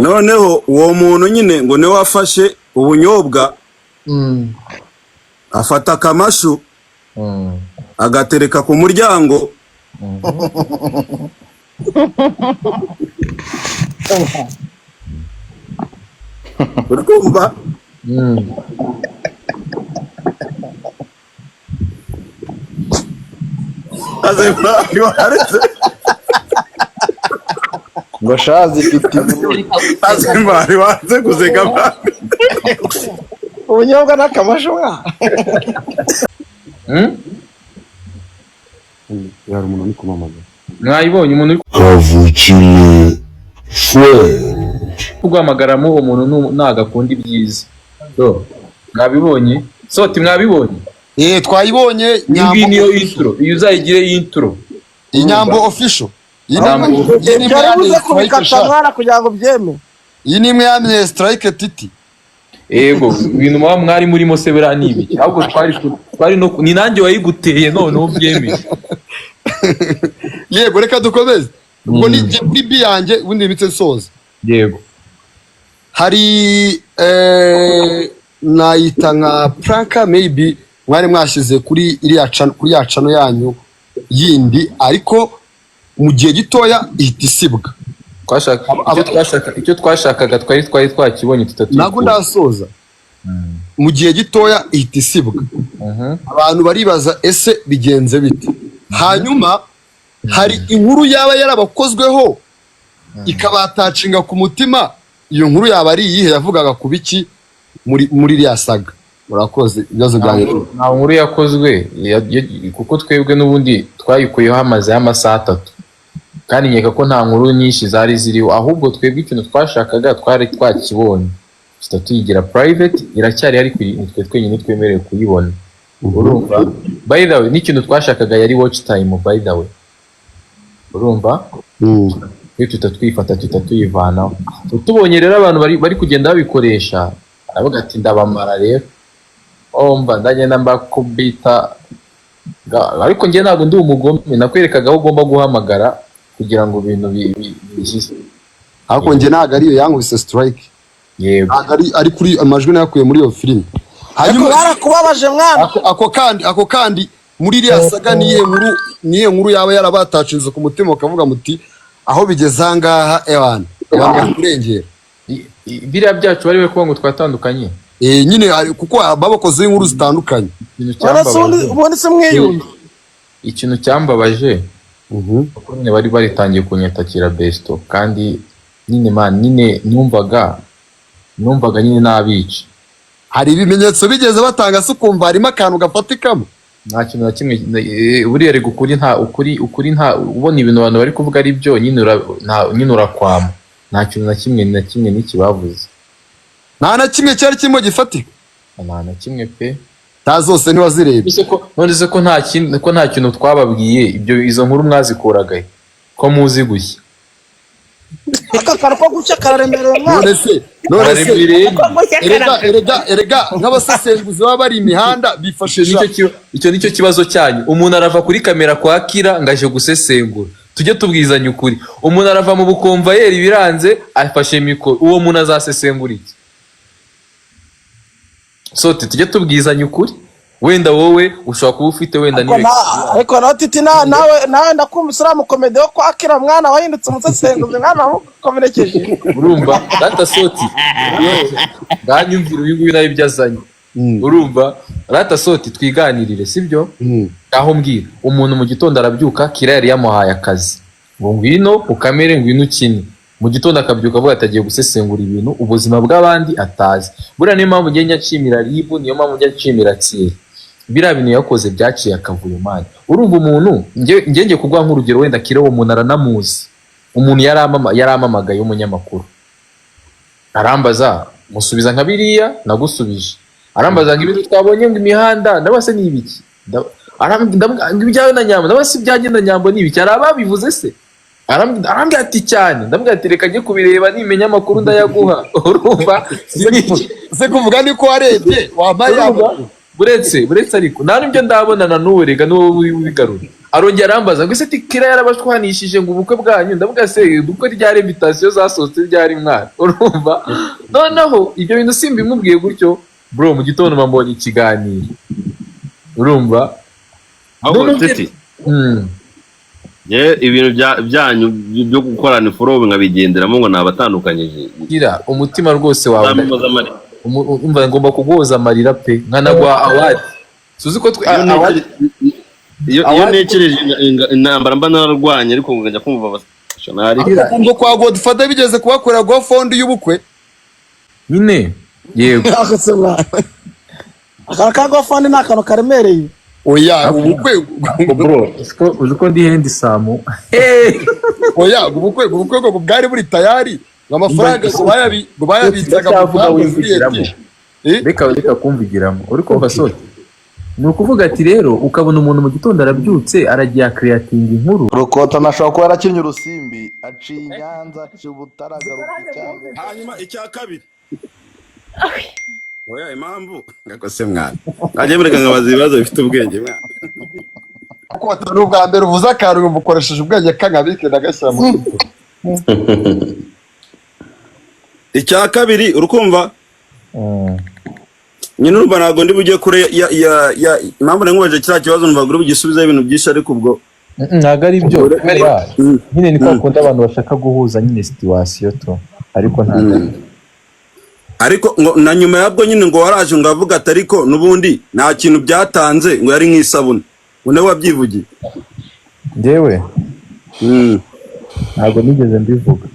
noneho uwo muntu nyine ngo niwe wafashe ubunyobwa afata akamashu agatereka ku muryango Urumva? ngo shazi ifite azimari wanze kuzega abantu. Ubunyobwa n'akamasho mwa. Yari umuntu uri kumamaza. Mwayibonye umuntu uri kavukire kugwamagaramo uwo muntu nagakunda ibyiza. Mwabibonye? Soti mwabibonye? Twayibonye. Iyi niyo intro. Iyo uzayigire intro. Inyambo official. Byarabuze kubikata mwana kugira ngo byeme. Iyi ni imwe ya strike titi. Ego ibintu mwari murimo se bera nibi. Ahubwo twari no ni nanjye wayiguteye none ubyemeye. Yego reka dukomeze. Ubwo ni bibi yanjye ubundi imitse soza. Yego. Hari nayita nka pranka maybe mwari mwashize kuri iriya channel yanyu yindi ariko mu gihe gitoya ihita isibwa. Icyo twashakaga twari twakibonye tutatu. Nago ndasoza. Mu gihe gitoya ihita isibwa. Abantu baribaza ese bigenze bite. Hanyuma hari inkuru yaba yarabakozweho ikabatacinga ku mutima. Iyo nkuru yaba ari iyihe yavugaga ku biki muri iriya saga. Murakoze ibibazo byanjye. Nta nkuru yakozwe kuko twebwe n'ubundi twayikuyeho amaze y'amasaha 3 kandi nkeka ko nta nkuru nyinshi zari ziriho ahubwo twebwe ikintu twashakaga twari twakibonye tuyigira private iracyari ari nitwe twenyine twemerewe kuyibona. Urumva by the way n'ikintu twashakaga yari watch time by the way. Urumva tutatwifata tutatuyivanaho tubonye rero abantu bari kugenda babikoresha aravuga ati ndabamara rero omba ndagenda mbakubita ariko njye ntabwo ndi umugome nakwerekaga aho ugomba guhamagara kugira ngo ibintu bigize ariko njye ntabwo ariyo yankubise strike. Yego ari kuri amajwi nayakuye muri iyo filime. Hanyuma barakubabaje mwana. Ako kandi muri iriya saga niye nkuru yaba yarabatacinze ku mutima ukavuga muti aho bigeze ahangaha ebana kurengera. Biriya byacu bari we kuba ngo twatandukanye. Nyine kuko babakoze inkuru zitandukanye. Ubundi se mwiyunze. Ikintu cyambabaje kuko nyine bari baritangiye kunyatakira besto kandi nyine numvaga nyine nabica. Hari ibimenyetso bigeze batanga se ukumva harimo akantu gafatikamo. Nta kintu na kimwe buriya rego ukuri nta ubona ibintu abantu bari kuvuga ari byo nyine urakwama. Nta kintu na kimwe n'ikibavuze. Nta na kimwe cyari kirimo gifatika. Nta na kimwe pe. Ta zose ntiwazirebye. None se ko nta kintu twababwiye ibyo izo nkuru mwazikuraga ko muzi gushya. Aka karako gucya kararemereye mwana. None se erega nk'abasesenguzi baba bari imihanda bifashisha icyo nicyo kibazo cyanyu. Umuntu arava kuri kamera kwa Kira ngaje gusesengura. Tujye tubwizanya ukuri. Umuntu arava mu bukomvayeri biranze afashe mikoro. Uwo muntu azasesengura iki? Sote tujye tubwizanya ukuri. Wenda wowe ushobora kuba ufite wenda niwe. Ariko nawe titi nawe ndakumva Islam comedy yo kwakira mwana wahindutse umusesenguzi mwana mukomerekeje. Urumva data Soti. Nganyumvira uyu nguyu nawe byazanye. Urumva data Soti twiganirire sibyo? Aho mbwira umuntu mu gitondo arabyuka Kira yari yamuhaye akazi. Ngo ngwino ukamere ngwino ukine. Mu gitondo akabyuka avuga atagiye gusesengura ibintu ubuzima bw'abandi atazi. Buriya niyo mpamvu njye nyacimira Ribu niyo mpamvu njye ncimira Tsiri. Biriya bintu yakoze byaciye akavuyo mani. Urumva umuntu njye kugwa nk'urugero wenda Kira uwo muntu aranamuzi. Umuntu yaramamagaye umunyamakuru. Arambaza musubiza nka biriya nagusubije. Arambaza ngo ibintu twabonye ngo imihanda ndabase n'ibiki. Ibyawe na Nyambo ndabase byagenda Nyambo n'ibiki. Arababivuze se. Arambwira ati cyane ndambwira ati reka njye kubireba nimenya amakuru ndayaguha. Urumva se kuvuga niko warebye wambaye buretse ariko nta nibyo ndabonana n'uwo rega n'uwo wigarura. Arongera arambaza ngo ese Kira yarabashwanishije ngo ubukwe bwanyu ndavuga se ubukwe rya invitation zasohotse ryari mwana. Urumva noneho ibyo bintu simbimubwiye gutyo bro mu gitondo mbonye ikiganiro. Urumva aho tete ibintu byanyu byo gukorana iforobe nkabigenderamo ngo nabatandukanyije gira umutima rwose wawe umva ngomba kuguhoza amarira pe nkanagwa award suzi ko iyo nekereje intambara mba nararwanye ariko ngajya kumva abashonari ngo kwa Godfather bigeze kubakorera GoFund y'ubukwe nyine yego aka GoFund ni akantu karemereye oya ubukwe bro uzi ko ndi handsome oya ubukwe ngo bwari buri tayari amafaranga bayabitsaga reka kumvigiramo uri kumva sote ni ukuvuga ati rero ukabona umuntu mu gitondo arabyutse aragiye akreatinga inkuru Rukota nashobora kuba yarakinnye urusimbi aciye inyanza aciye ubutaragaruka cyane hanyuma icya kabiri oya impamvu ngakose mwana ajye mureka ngabaza ibibazo bifite ubwenge mwana Rukota ni ubwa mbere uvuze akantu umukoresheje ubwenge kangabike nagashyira mu kigo icya kabiri urukumva nyine urumva ntabwo ndi bujye kure impamvu nankubaje kiriya kibazo numva uri bugisubizeho ibintu byinshi ariko ubwo ntabwo ari byo nyine niko bakunda abantu bashaka guhuza nyine situwasiyo to ariko ntabwo ariko na nyuma yabwo nyine ngo waraje ngo avuga ati ariko n'ubundi nta kintu byatanze ngo yari nk'isabune ngo nawe wabyivugiye njyewe ntabwo nigeze mbivuga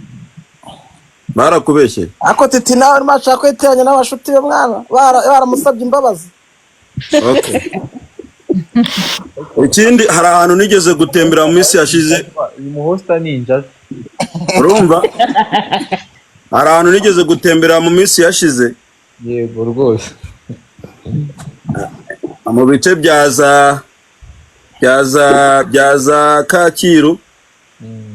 barakubeshye ako titi nawe urimo ashaka kwiteranya n'abashuti be mwana baramusabye imbabazi ikindi hari ahantu nigeze gutembera mu minsi yashize uyu muhosta ninja urumva hari ahantu nigeze gutembera mu minsi yashize yego rwose mu bice byaza Kacyiru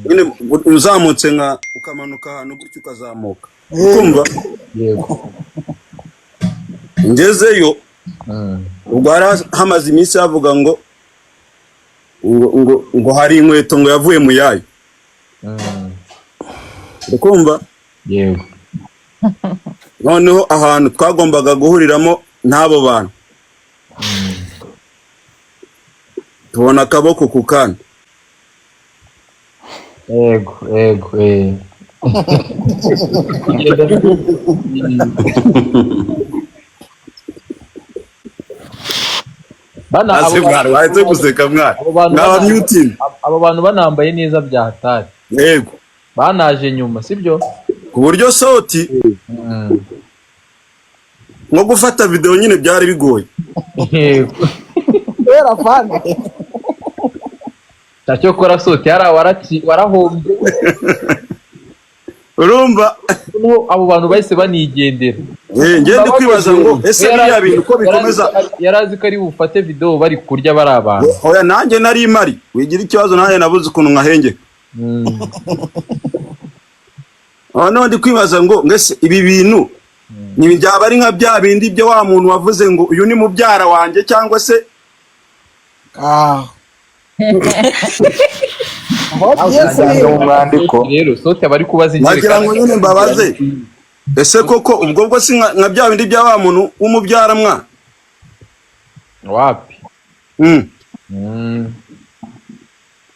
nyine uzamutse nka ukamanuka ahantu gutyo ukazamuka ukumva yego ngezeyo ubwo hari hamaze iminsi havuga ngo hari inkweto ngo yavuye mu yayo ukumva yego noneho ahantu twagombaga guhuriramo n'abo bantu tubona akaboko ku kandi yego bahise guseka mwana ngaba myutini abo bantu banambaye neza bya hatari yego banaje nyuma sibyo ku buryo soti nko gufata video nyine byari bigoye yego era vande tacyo kora soti warahombye urumva abo bantu bahise banigendera ngende kwibaza ngo ese biriya bintu ko bikomeza yarazi ko ari bufate video bari kurya bari abantu oya nanjye nari mari wigira ikibazo nanjye nabuze ukuntu nkahengeka none ndi kwibaza ngo ngese ibi bintu ni byaba ari nka bya bindi byo wa muntu wavuze ngo uyu ni mubyara wanjye cyangwa se rero sote bari kubaza nagira ngo nyine mbabaze ese koko ubwo bwo si nka bya bindi bya wa muntu w'umubyara mwana wapi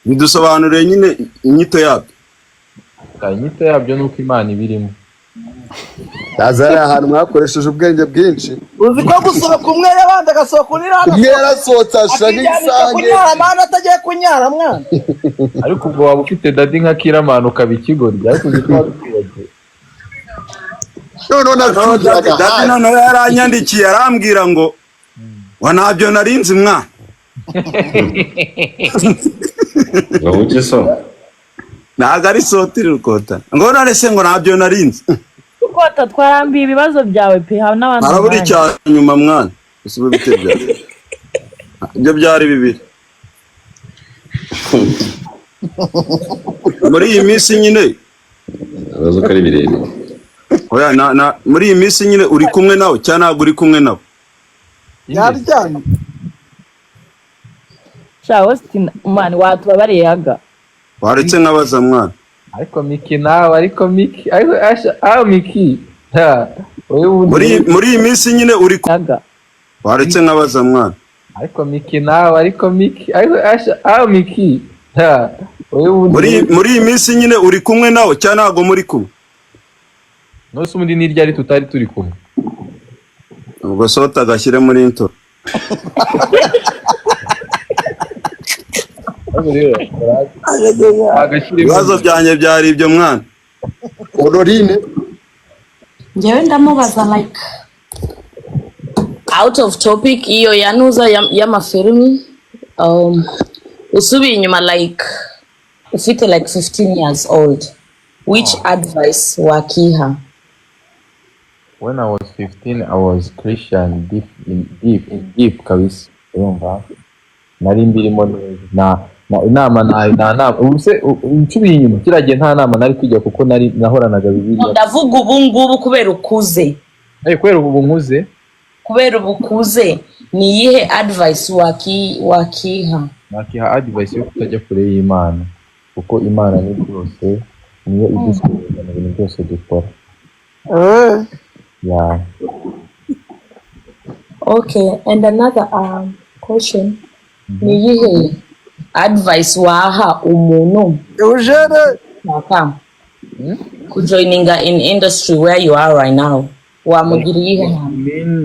bidusobanuriye nyine inyito yabyo inyito yabyo nuko Imana ibirimo Tazari ahantu mwakoresheje ubwenge bwinshi uzi ko gusohoka umwe yabandi agasohoka undi rano umwe yarasohotse ashaka igisange kunyara mwana atagiye kunyara mwana ariko ubwo waba ufite dadi nka Kiramana ukaba ikigori ariko uzi ko wabikibagiwe dadi noneho yaranyandikiye arambwira ngo wa ntabyo narinzi mwana Gahuke so ntago ari soti Rukota ngo none se ngo ntabyo narinzi Rukota twarambiye ibibazo byawe pe ha n'abantu haraburi cyane nyuma mwana usibe bitebya ibyo byari bibiri muri iyi minsi nyine abazo kari birebire oya muri iyi minsi nyine uri kumwe nawe cyangwa ntabwo uri kumwe nawe yaryamye Austin mani watubabariye haga waretse nkabaza mwana ariko Miki nawe ariko Miki ariko Miki muri iyi minsi nyine uri haga waretse nkabaza mwana ariko Miki nawe ariko Miki ariko Miki muri iyi minsi nyine uri kumwe nawe cyangwa ntabwo muri kumwe? Nose ubundi ni ryari tutari turi kumwe? Ubwo sota agashyire muri into. Ibibazo byanjye byari ibyo mwana. Honorine njyewe ndamubaza like out of topic iyo yanuza y'amafilimi usubiye inyuma like ufite like 15 years old which advice wakiha? When I was 15 I was Christian deep kabisa urumva nari mbirimo neza inama ubuse nsubiye inyuma kiragiye nta nama nari kujya kuko nari nahoranaga Bibiliya. Ndavuga ubu ngubu kubera ukuze. Kubera ubu nkuze? Kubera ubu kuze ni iyihe advice wakiha? Nakiha advice yo kutajya kure y'Imana kuko Imana ni byose, niyo idusubiza mu bintu byose dukora. Yeah. Okay, and another question. Ni iyihe advice waha umuntu kujoininga in industry where you are right now? Wamugiriye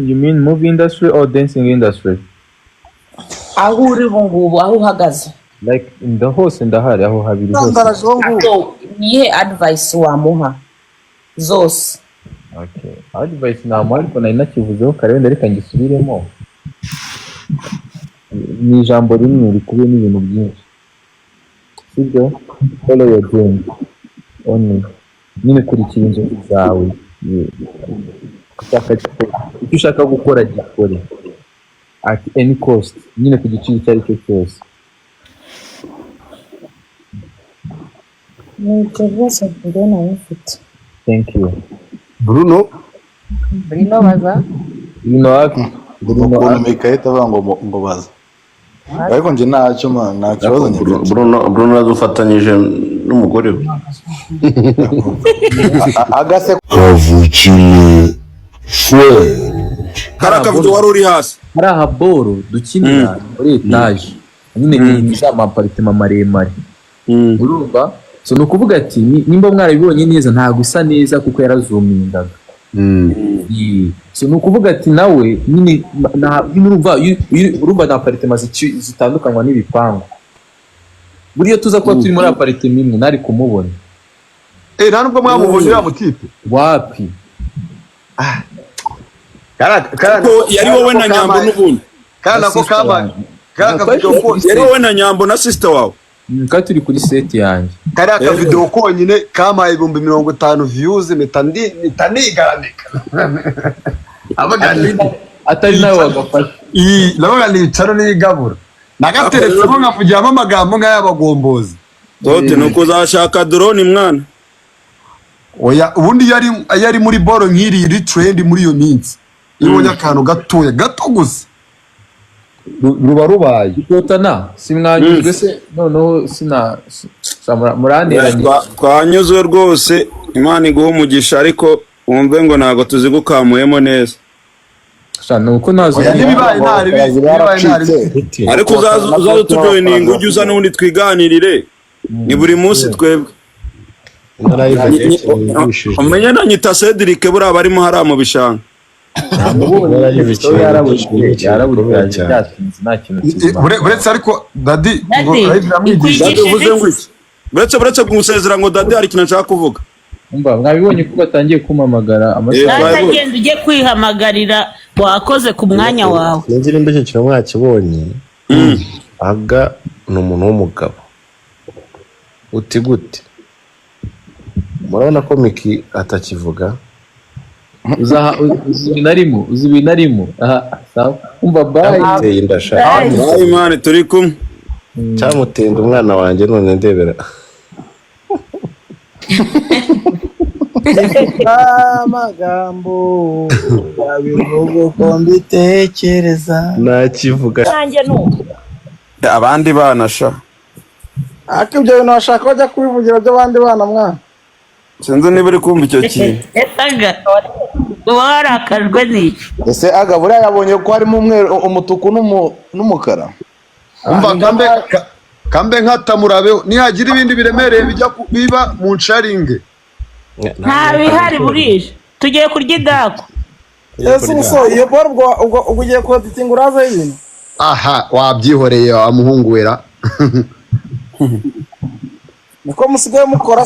you mean movie industry or dancing industry? Aho uri bungubu aho uhagaze like in the hose ndahari aho habiri hose. So niye advice wamuha zose? Okay, advice namuha ariko nari nakivuzeho kare reka ngisubiremo. Ni ijambo rimwe rikubiye n'ibintu byinshi. Sibyo? Follow your dream. Only. Nyine kurikira inzozi zawe. Icyo ushaka gukora gikore. At any cost. Nyine ku giciro icyo ari cyo cyose. Thank you. Bruno baza? Bruno Mikahita avuga ngo baza. Ariko nje ntacyo nta kibazo nyine. Bruno adufatanyije n'umugore we. Agase kavukire Karakavuga wari uri hasi. Hari ahaboro dukinira muri etage. Nyine ni za apartment maremare. Urumva? So no kuvuga ati nimba mwarabibonye neza ntago isa neza kuko yarazumindaga. So no kuvuga ati nawe nyine urumva na apartment zitandukanywa n'ibipangu. Buriyo tuza kuba turi muri apartment imwe nari kumubona. Nta nubwo mwamubonye ya mutipe. Wapi? Yari wowe na Nyambo n'ubundi. Kana ko kama. Yari wowe na Nyambo na sister wawe. Ka turi kuri set yanjye. Kari aka video konyine kama 50 views mitanigarandika. Abagani atari nawe wagafasha. Nabagani caro n'igabura. Nagateretsemo nkavugiramo amagambo nk'ayabagombozi. Dote nuko uzashaka drone mwana. Oya ubundi yari muri boro nk'iri iri trend muri iyo minsi. Ibonye akantu gatoya gato gusa. Ruba rubaye. Totana simwanyuzwe se noneho sina muranderanye. Twanyuzwe rwose Imana iguha umugisha ariko wumve ngo ntago tuzigukamuyemo neza. Shana uko nazo nibibaye ntari ariko uzaza tujoininga ujye uza n'undi twiganirire ni buri munsi twebwe. Umenye na nyita Cedric buriya barimo hariya mu bishanga. Buretse ariko Dadi ngo live yamwigisha uvuze ngo iki? Buretse kumusezera ngo Dadi hari ikintu nshaka kuvuga. Umva mwabibonye ko batangiye kumamagara amasaha agenda ujye kwihamagarira wakoze ku mwanya wawe. Ngira imbe cyo mwakibonye. Aga ni umuntu w'umugabo. Uti gute? Murabona ko Miki atakivuga. uzi binarimo sawa umva bye ndashaka Imana turi kumwe cyamutenda umwana wanjye none ndebera amagambo yabivuga ko mbitekereza nakivuga nanjye numva abandi bana sha akibyo bintu bashaka bajya kubivugira by'abandi bana mwana sinzi niba uri kumva icyo kintu warakajwe n'iki ese aga buriya yabonye ko harimo umweru umutuku n'umukara umva kambe nkatamurabe nihagira ibindi biremereye bijya biba mu nsharinge nta bihari burije tugiye kurya idako ese uso iyo bor ubwo ugiye kuditinga uraza ibintu aha wabyihoreye wa muhungu wera niko musigaye mukora